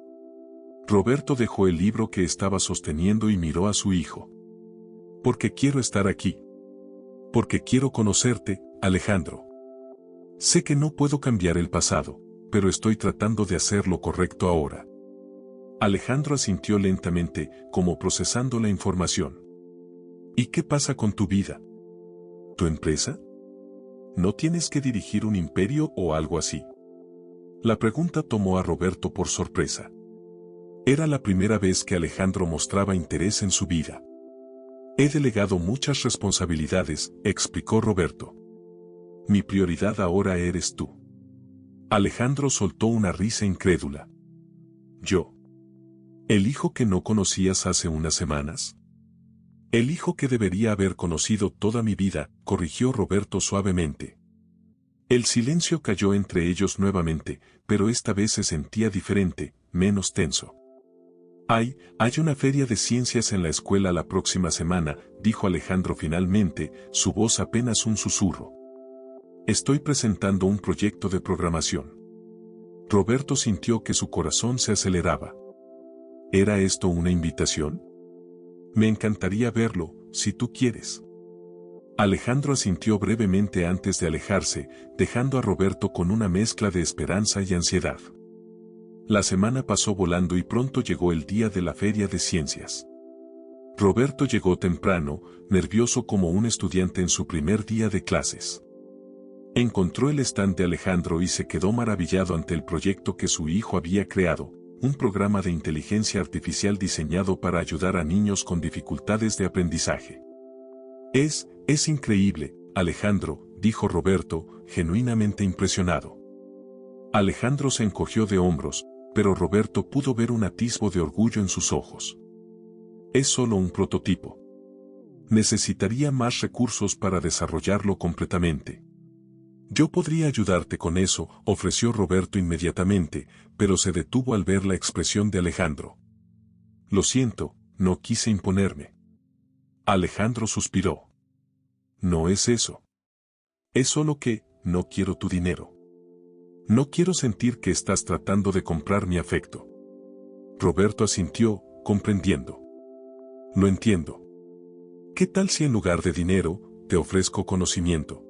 Roberto dejó el libro que estaba sosteniendo y miró a su hijo. Porque quiero estar aquí. Porque quiero conocerte, Alejandro. Sé que no puedo cambiar el pasado, pero estoy tratando de hacer lo correcto ahora. Alejandro asintió lentamente, como procesando la información. ¿Y qué pasa con tu vida? ¿Tu empresa? ¿No tienes que dirigir un imperio o algo así? La pregunta tomó a Roberto por sorpresa. Era la primera vez que Alejandro mostraba interés en su vida. He delegado muchas responsabilidades, explicó Roberto. Mi prioridad ahora eres tú. Alejandro soltó una risa incrédula. ¿Yo? ¿El hijo que no conocías hace unas semanas? El hijo que debería haber conocido toda mi vida, corrigió Roberto suavemente. El silencio cayó entre ellos nuevamente, pero esta vez se sentía diferente, menos tenso. Hay una feria de ciencias en la escuela la próxima semana, dijo Alejandro finalmente, su voz apenas un susurro. Estoy presentando un proyecto de programación. Roberto sintió que su corazón se aceleraba. ¿Era esto una invitación? Me encantaría verlo, si tú quieres. Alejandro asintió brevemente antes de alejarse, dejando a Roberto con una mezcla de esperanza y ansiedad. La semana pasó volando y pronto llegó el día de la feria de ciencias. Roberto llegó temprano, nervioso como un estudiante en su primer día de clases. Encontró el stand de Alejandro y se quedó maravillado ante el proyecto que su hijo había creado, un programa de inteligencia artificial diseñado para ayudar a niños con dificultades de aprendizaje. Es increíble, Alejandro, dijo Roberto, genuinamente impresionado. Alejandro se encogió de hombros, pero Roberto pudo ver un atisbo de orgullo en sus ojos. Es solo un prototipo. Necesitaría más recursos para desarrollarlo completamente. Yo podría ayudarte con eso, ofreció Roberto inmediatamente, pero se detuvo al ver la expresión de Alejandro. Lo siento, no quise imponerme. Alejandro suspiró. No es eso. Es solo que, no quiero tu dinero. No quiero sentir que estás tratando de comprar mi afecto. Roberto asintió, comprendiendo. Lo entiendo. ¿Qué tal si en lugar de dinero, te ofrezco conocimiento?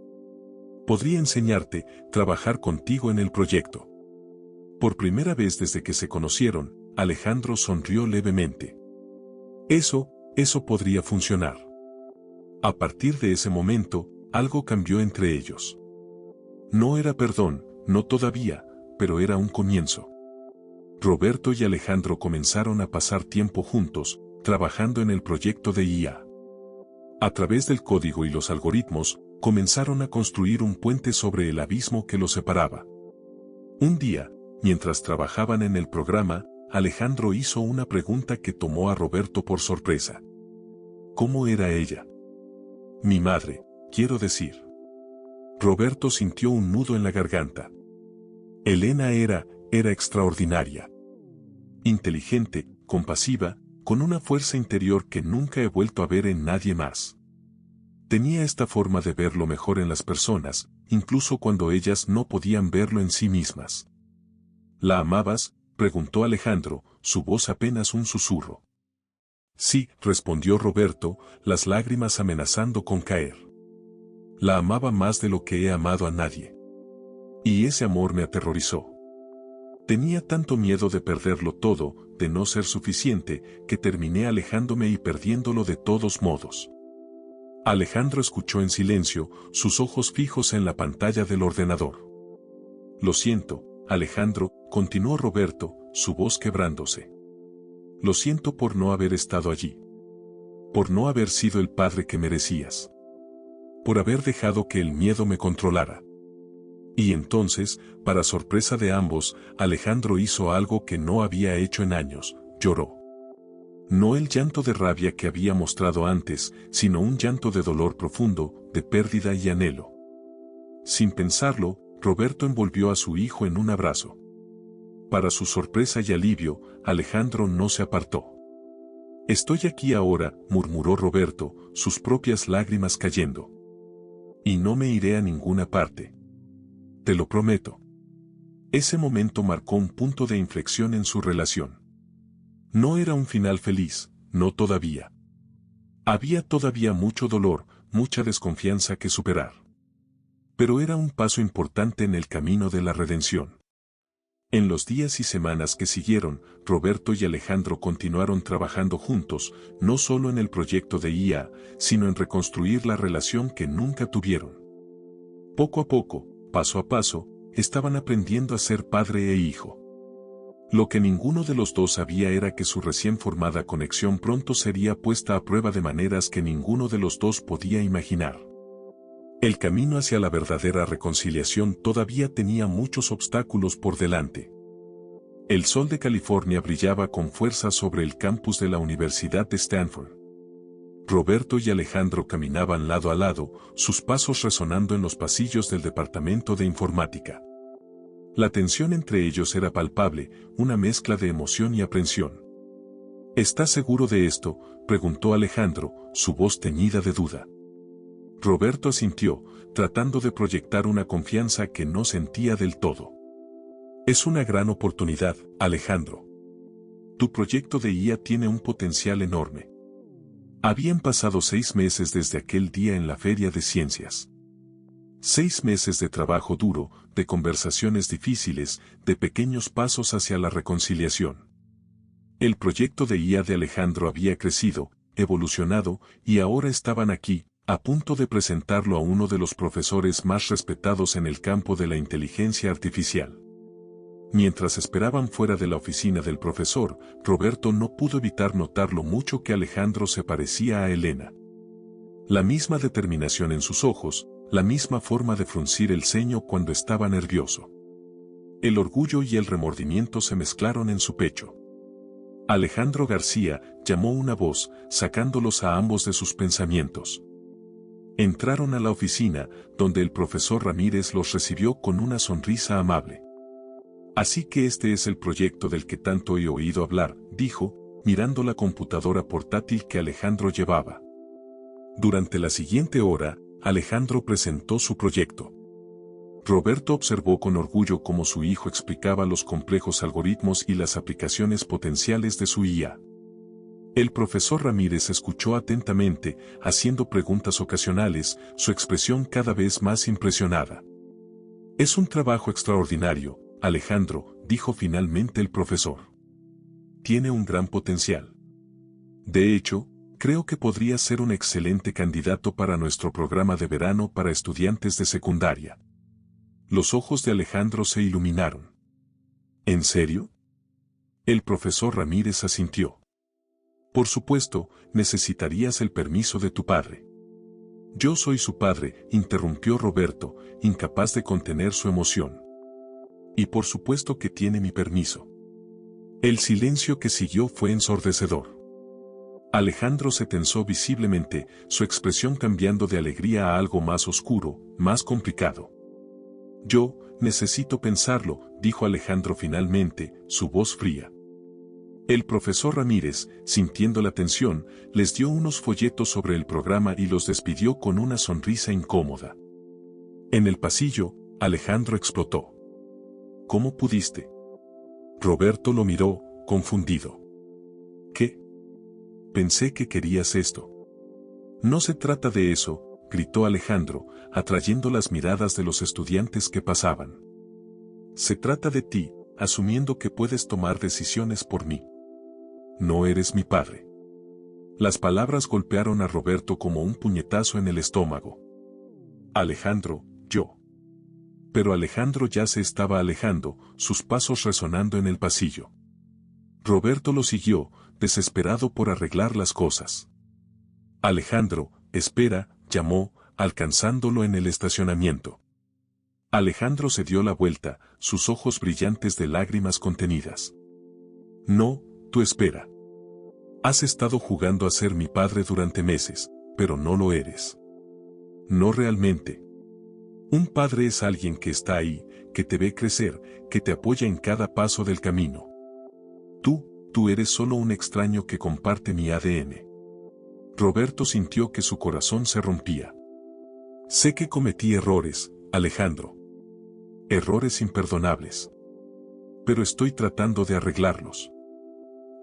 Podría enseñarte, trabajar contigo en el proyecto. Por primera vez desde que se conocieron, Alejandro sonrió levemente. Eso podría funcionar. A partir de ese momento, algo cambió entre ellos. No era perdón, no todavía, pero era un comienzo. Roberto y Alejandro comenzaron a pasar tiempo juntos, trabajando en el proyecto de IA. A través del código y los algoritmos, comenzaron a construir un puente sobre el abismo que los separaba. Un día, mientras trabajaban en el programa, Alejandro hizo una pregunta que tomó a Roberto por sorpresa. ¿Cómo era ella? Mi madre, quiero decir. Roberto sintió un nudo en la garganta. Elena era extraordinaria. Inteligente, compasiva, con una fuerza interior que nunca he vuelto a ver en nadie más. Tenía esta forma de ver lo mejor en las personas, incluso cuando ellas no podían verlo en sí mismas. ¿La amabas?, preguntó Alejandro, su voz apenas un susurro. Sí, respondió Roberto, las lágrimas amenazando con caer. La amaba más de lo que he amado a nadie. Y ese amor me aterrorizó. Tenía tanto miedo de perderlo todo, de no ser suficiente, que terminé alejándome y perdiéndolo de todos modos. Alejandro escuchó en silencio, sus ojos fijos en la pantalla del ordenador. Lo siento, Alejandro, continuó Roberto, su voz quebrándose. Lo siento por no haber estado allí. Por no haber sido el padre que merecías. Por haber dejado que el miedo me controlara. Y entonces, para sorpresa de ambos, Alejandro hizo algo que no había hecho en años, lloró. No el llanto de rabia que había mostrado antes, sino un llanto de dolor profundo, de pérdida y anhelo. Sin pensarlo, Roberto envolvió a su hijo en un abrazo. Para su sorpresa y alivio, Alejandro no se apartó. Estoy aquí ahora, murmuró Roberto, sus propias lágrimas cayendo. Y no me iré a ninguna parte. Te lo prometo. Ese momento marcó un punto de inflexión en su relación. No era un final feliz, no todavía. Había todavía mucho dolor, mucha desconfianza que superar. Pero era un paso importante en el camino de la redención. En los días y semanas que siguieron, Roberto y Alejandro continuaron trabajando juntos, no solo en el proyecto de IA, sino en reconstruir la relación que nunca tuvieron. Poco a poco, paso a paso, estaban aprendiendo a ser padre e hijo. Lo que ninguno de los dos sabía era que su recién formada conexión pronto sería puesta a prueba de maneras que ninguno de los dos podía imaginar. El camino hacia la verdadera reconciliación todavía tenía muchos obstáculos por delante. El sol de California brillaba con fuerza sobre el campus de la Universidad de Stanford. Roberto y Alejandro caminaban lado a lado, sus pasos resonando en los pasillos del departamento de informática. La tensión entre ellos era palpable, una mezcla de emoción y aprensión. ¿Estás seguro de esto?, preguntó Alejandro, su voz teñida de duda. Roberto asintió, tratando de proyectar una confianza que no sentía del todo. Es una gran oportunidad, Alejandro. Tu proyecto de IA tiene un potencial enorme. Habían pasado 6 meses desde aquel día en la Feria de Ciencias. 6 meses de trabajo duro, de conversaciones difíciles, de pequeños pasos hacia la reconciliación. El proyecto de IA de Alejandro había crecido, evolucionado, y ahora estaban aquí, a punto de presentarlo a uno de los profesores más respetados en el campo de la inteligencia artificial. Mientras esperaban fuera de la oficina del profesor, Roberto no pudo evitar notar lo mucho que Alejandro se parecía a Elena. La misma determinación en sus ojos, la misma forma de fruncir el ceño cuando estaba nervioso. El orgullo y el remordimiento se mezclaron en su pecho. Alejandro García, llamó una voz, sacándolos a ambos de sus pensamientos. Entraron a la oficina, donde el profesor Ramírez los recibió con una sonrisa amable. Así que este es el proyecto del que tanto he oído hablar, dijo, mirando la computadora portátil que Alejandro llevaba. Durante la siguiente hora, Alejandro presentó su proyecto. Roberto observó con orgullo cómo su hijo explicaba los complejos algoritmos y las aplicaciones potenciales de su IA. El profesor Ramírez escuchó atentamente, haciendo preguntas ocasionales, su expresión cada vez más impresionada. Es un trabajo extraordinario, Alejandro, dijo finalmente el profesor. Tiene un gran potencial. De hecho, creo que podría ser un excelente candidato para nuestro programa de verano para estudiantes de secundaria. Los ojos de Alejandro se iluminaron. ¿En serio? El profesor Ramírez asintió. Por supuesto, necesitarías el permiso de tu padre. Yo soy su padre, interrumpió Roberto, incapaz de contener su emoción. Y por supuesto que tiene mi permiso. El silencio que siguió fue ensordecedor. Alejandro se tensó visiblemente, su expresión cambiando de alegría a algo más oscuro, más complicado. Yo, necesito pensarlo, dijo Alejandro finalmente, su voz fría. El profesor Ramírez, sintiendo la tensión, les dio unos folletos sobre el programa y los despidió con una sonrisa incómoda. En el pasillo, Alejandro explotó. ¿Cómo pudiste? Roberto lo miró, confundido. ¿Qué? Pensé que querías esto. No se trata de eso, gritó Alejandro, atrayendo las miradas de los estudiantes que pasaban. Se trata de ti, asumiendo que puedes tomar decisiones por mí. No eres mi padre. Las palabras golpearon a Roberto como un puñetazo en el estómago. Alejandro, yo. Pero Alejandro ya se estaba alejando, sus pasos resonando en el pasillo. Roberto lo siguió, desesperado por arreglar las cosas. Alejandro, espera, llamó, alcanzándolo en el estacionamiento. Alejandro se dio la vuelta, sus ojos brillantes de lágrimas contenidas. No, tú espera. Has estado jugando a ser mi padre durante meses, pero no lo eres. No realmente. Un padre es alguien que está ahí, que te ve crecer, que te apoya en cada paso del camino. Tú eres solo un extraño que comparte mi ADN. Roberto sintió que su corazón se rompía. Sé que cometí errores, Alejandro. Errores imperdonables. Pero estoy tratando de arreglarlos.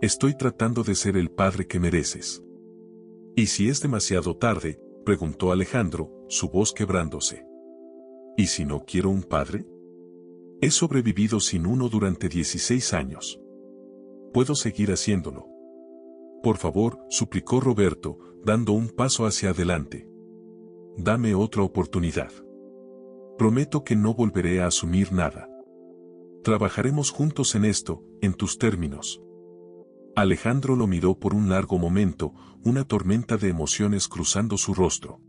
Estoy tratando de ser el padre que mereces. ¿Y si es demasiado tarde?, preguntó Alejandro, su voz quebrándose. ¿Y si no quiero un padre? He sobrevivido sin uno durante 16 años. Puedo seguir haciéndolo. Por favor, suplicó Roberto, dando un paso hacia adelante. Dame otra oportunidad. Prometo que no volveré a asumir nada. Trabajaremos juntos en esto, en tus términos. Alejandro lo miró por un largo momento, una tormenta de emociones cruzando su rostro.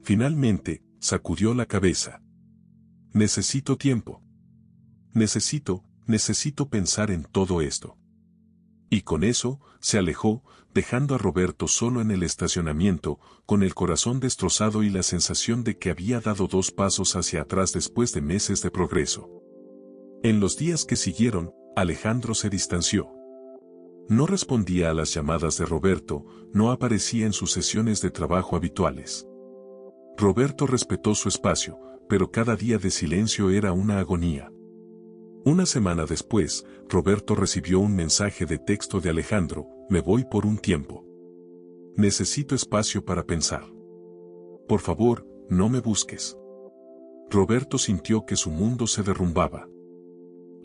Finalmente, sacudió la cabeza. Necesito tiempo. Necesito pensar en todo esto. Y con eso, se alejó, dejando a Roberto solo en el estacionamiento, con el corazón destrozado y la sensación de que había dado 2 pasos hacia atrás después de meses de progreso. En los días que siguieron, Alejandro se distanció. No respondía a las llamadas de Roberto, no aparecía en sus sesiones de trabajo habituales. Roberto respetó su espacio, pero cada día de silencio era una agonía. Una semana después, Roberto recibió un mensaje de texto de Alejandro: me voy por un tiempo. Necesito espacio para pensar. Por favor, no me busques. Roberto sintió que su mundo se derrumbaba.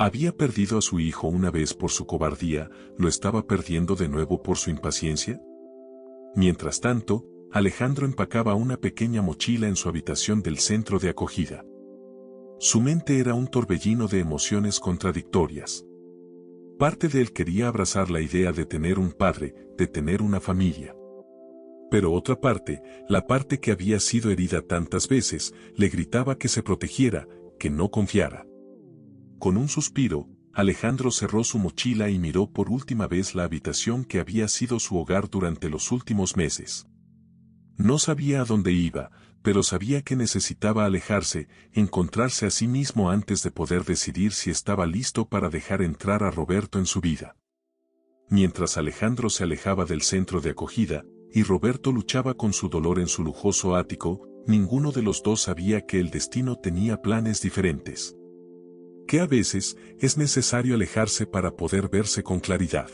¿Había perdido a su hijo una vez por su cobardía, lo estaba perdiendo de nuevo por su impaciencia? Mientras tanto, Alejandro empacaba una pequeña mochila en su habitación del centro de acogida. Su mente era un torbellino de emociones contradictorias. Parte de él quería abrazar la idea de tener un padre, de tener una familia. Pero otra parte, la parte que había sido herida tantas veces, le gritaba que se protegiera, que no confiara. Con un suspiro, Alejandro cerró su mochila y miró por última vez la habitación que había sido su hogar durante los últimos meses. No sabía a dónde iba, pero sabía que necesitaba alejarse, encontrarse a sí mismo antes de poder decidir si estaba listo para dejar entrar a Roberto en su vida. Mientras Alejandro se alejaba del centro de acogida, y Roberto luchaba con su dolor en su lujoso ático, ninguno de los dos sabía que el destino tenía planes diferentes. Que a veces es necesario alejarse para poder verse con claridad.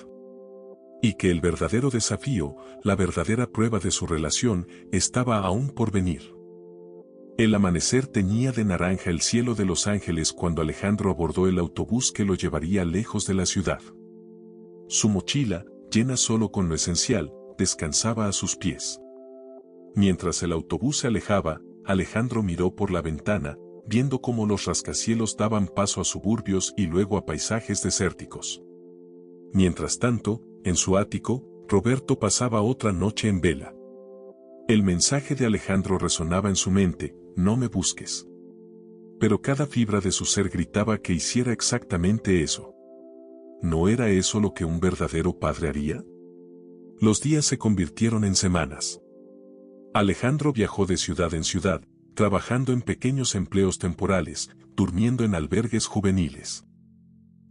Y que el verdadero desafío, la verdadera prueba de su relación, estaba aún por venir. El amanecer teñía de naranja el cielo de Los Ángeles cuando Alejandro abordó el autobús que lo llevaría lejos de la ciudad. Su mochila, llena solo con lo esencial, descansaba a sus pies. Mientras el autobús se alejaba, Alejandro miró por la ventana, viendo cómo los rascacielos daban paso a suburbios y luego a paisajes desérticos. Mientras tanto, en su ático, Roberto pasaba otra noche en vela. El mensaje de Alejandro resonaba en su mente: no me busques. Pero cada fibra de su ser gritaba que hiciera exactamente eso. ¿No era eso lo que un verdadero padre haría? Los días se convirtieron en semanas. Alejandro viajó de ciudad en ciudad, trabajando en pequeños empleos temporales, durmiendo en albergues juveniles.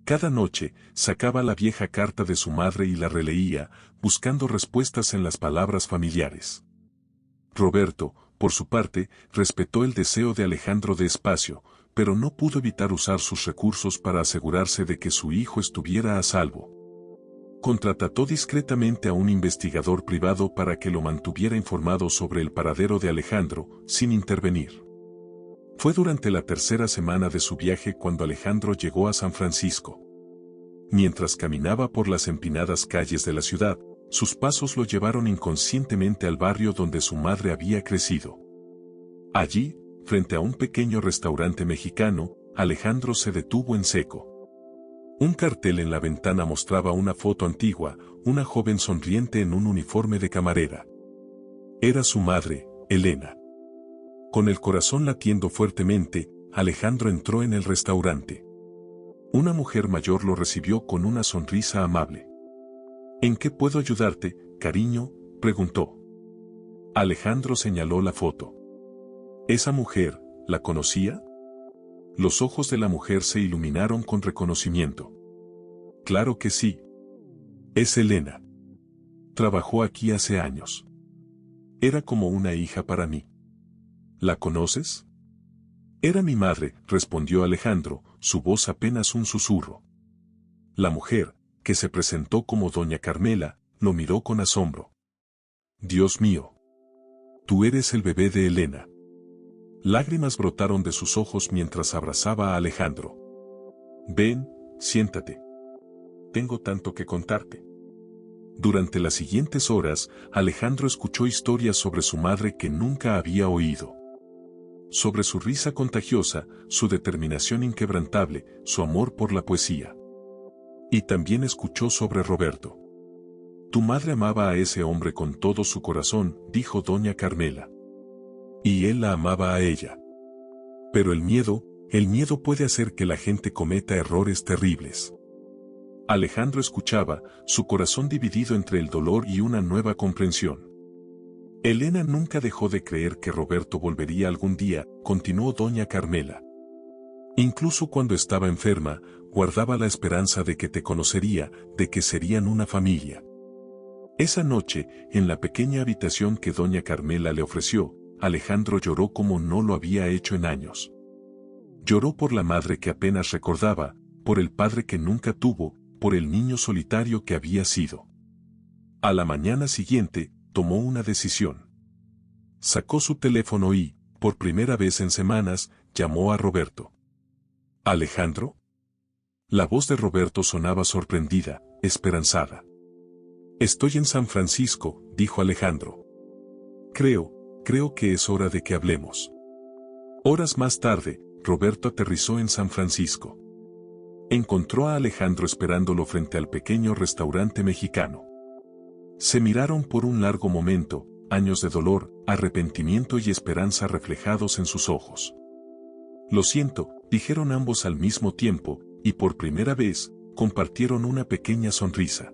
Cada noche, sacaba la vieja carta de su madre y la releía, buscando respuestas en las palabras familiares. Roberto, por su parte, respetó el deseo de Alejandro de espacio, pero no pudo evitar usar sus recursos para asegurarse de que su hijo estuviera a salvo. Contrató discretamente a un investigador privado para que lo mantuviera informado sobre el paradero de Alejandro, sin intervenir. Fue durante la tercera semana de su viaje cuando Alejandro llegó a San Francisco. Mientras caminaba por las empinadas calles de la ciudad, sus pasos lo llevaron inconscientemente al barrio donde su madre había crecido. Allí, frente a un pequeño restaurante mexicano, Alejandro se detuvo en seco. Un cartel en la ventana mostraba una foto antigua, una joven sonriente en un uniforme de camarera. Era su madre, Elena. Con el corazón latiendo fuertemente, Alejandro entró en el restaurante. Una mujer mayor lo recibió con una sonrisa amable. ¿En qué puedo ayudarte, cariño?, preguntó. Alejandro señaló la foto. ¿Esa mujer, la conocía? Los ojos de la mujer se iluminaron con reconocimiento. Claro que sí. Es Elena. Trabajó aquí hace años. Era como una hija para mí. ¿La conoces? Era mi madre, respondió Alejandro, su voz apenas un susurro. La mujer, que se presentó como doña Carmela, lo miró con asombro. Dios mío. Tú eres el bebé de Elena. Lágrimas brotaron de sus ojos mientras abrazaba a Alejandro. Ven, siéntate. Tengo tanto que contarte. Durante las siguientes horas, Alejandro escuchó historias sobre su madre que nunca había oído. sobre su risa contagiosa, su determinación inquebrantable, su amor por la poesía. Y también escuchó sobre Roberto. Tu madre amaba a ese hombre con todo su corazón, dijo doña Carmela. Y él la amaba a ella. Pero el miedo puede hacer que la gente cometa errores terribles. Alejandro escuchaba, su corazón dividido entre el dolor y una nueva comprensión. Elena nunca dejó de creer que Roberto volvería algún día, continuó doña Carmela. Incluso cuando estaba enferma, guardaba la esperanza de que te conocería, de que serían una familia. Esa noche, en la pequeña habitación que doña Carmela le ofreció, Alejandro lloró como no lo había hecho en años. Lloró por la madre que apenas recordaba, por el padre que nunca tuvo, por el niño solitario que había sido. A la mañana siguiente, tomó una decisión. Sacó su teléfono y, por primera vez en semanas, llamó a Roberto. ¿Alejandro? La voz de Roberto sonaba sorprendida, esperanzada. Estoy en San Francisco, dijo Alejandro. Creo que es hora de que hablemos. Horas más tarde, Roberto aterrizó en San Francisco. Encontró a Alejandro esperándolo frente al pequeño restaurante mexicano. Se miraron por un largo momento, años de dolor, arrepentimiento y esperanza reflejados en sus ojos. Lo siento, dijeron ambos al mismo tiempo, y por primera vez, compartieron una pequeña sonrisa.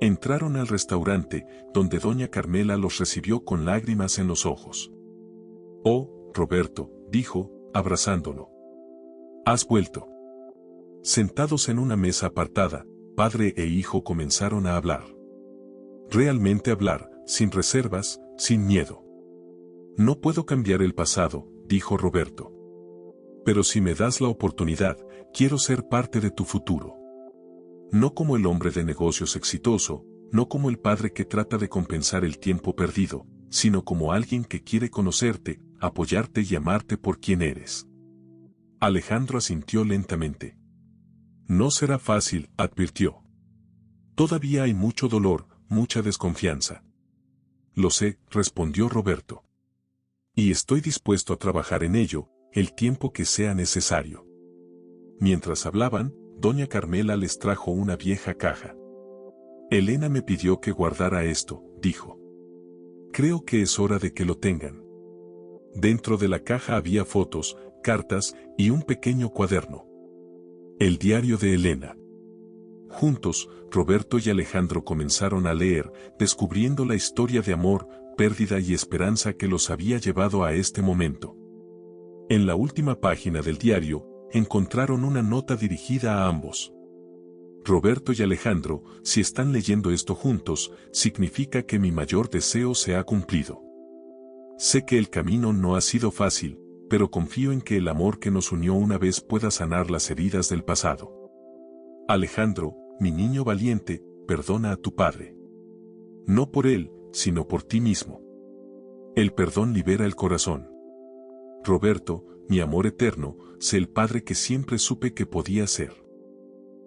Entraron al restaurante, donde doña Carmela los recibió con lágrimas en los ojos. Oh, Roberto, dijo, abrazándolo. ¿Has vuelto? Sentados en una mesa apartada, padre e hijo comenzaron a hablar. Realmente hablar, sin reservas, sin miedo. No puedo cambiar el pasado, dijo Roberto. Pero si me das la oportunidad, quiero ser parte de tu futuro. No como el hombre de negocios exitoso, no como el padre que trata de compensar el tiempo perdido, sino como alguien que quiere conocerte, apoyarte y amarte por quien eres. Alejandro asintió lentamente. No será fácil, advirtió. Todavía hay mucho dolor, mucha desconfianza. Lo sé, respondió Roberto. Y estoy dispuesto a trabajar en ello, el tiempo que sea necesario. Mientras hablaban, doña Carmela les trajo una vieja caja. Elena me pidió que guardara esto, dijo. Creo que es hora de que lo tengan. Dentro de la caja había fotos, cartas y un pequeño cuaderno. El diario de Elena. Juntos, Roberto y Alejandro comenzaron a leer, descubriendo la historia de amor, pérdida y esperanza que los había llevado a este momento. En la última página del diario, encontraron una nota dirigida a ambos. Roberto y Alejandro, si están leyendo esto juntos, significa que mi mayor deseo se ha cumplido. Sé que el camino no ha sido fácil, pero confío en que el amor que nos unió una vez pueda sanar las heridas del pasado. Alejandro, mi niño valiente, perdona a tu padre. No por él, sino por ti mismo. El perdón libera el corazón. Roberto, mi amor eterno, sé el padre que siempre supe que podía ser.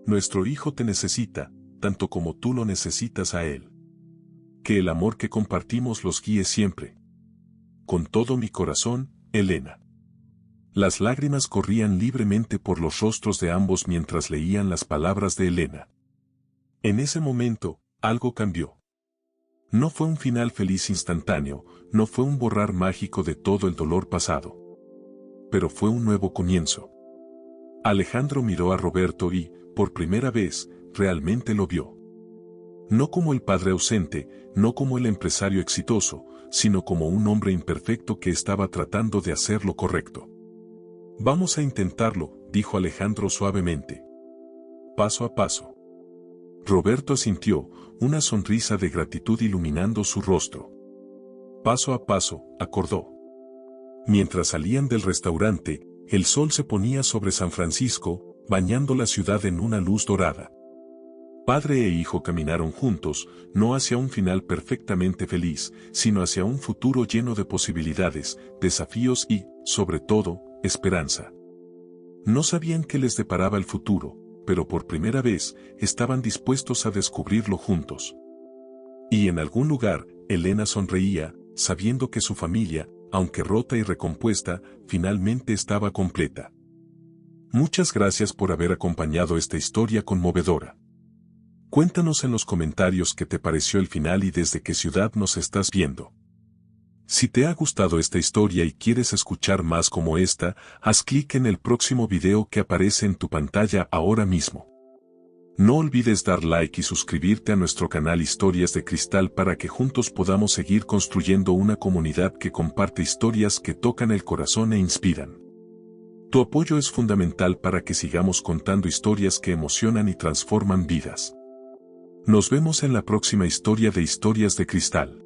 Nuestro hijo te necesita, tanto como tú lo necesitas a él. Que el amor que compartimos los guíe siempre. Con todo mi corazón, Elena. Las lágrimas corrían libremente por los rostros de ambos mientras leían las palabras de Elena. En ese momento, algo cambió. No fue un final feliz instantáneo, no fue un borrar mágico de todo el dolor pasado. Pero fue un nuevo comienzo. Alejandro miró a Roberto y, por primera vez, realmente lo vio. No como el padre ausente, no como el empresario exitoso, sino como un hombre imperfecto que estaba tratando de hacer lo correcto. Vamos a intentarlo, dijo Alejandro suavemente. Paso a paso. Roberto asintió, una sonrisa de gratitud iluminando su rostro. Paso a paso, acordó. Mientras salían del restaurante, el sol se ponía sobre San Francisco, bañando la ciudad en una luz dorada. Padre e hijo caminaron juntos, no hacia un final perfectamente feliz, sino hacia un futuro lleno de posibilidades, desafíos y, sobre todo, esperanza. No sabían qué les deparaba el futuro, pero por primera vez, estaban dispuestos a descubrirlo juntos. Y en algún lugar, Elena sonreía, sabiendo que su familia, aunque rota y recompuesta, finalmente estaba completa. Muchas gracias por haber acompañado esta historia conmovedora. Cuéntanos en los comentarios qué te pareció el final y desde qué ciudad nos estás viendo. Si te ha gustado esta historia y quieres escuchar más como esta, haz clic en el próximo video que aparece en tu pantalla ahora mismo. No olvides dar like y suscribirte a nuestro canal Historias de Cristal para que juntos podamos seguir construyendo una comunidad que comparte historias que tocan el corazón e inspiran. Tu apoyo es fundamental para que sigamos contando historias que emocionan y transforman vidas. Nos vemos en la próxima historia de Historias de Cristal.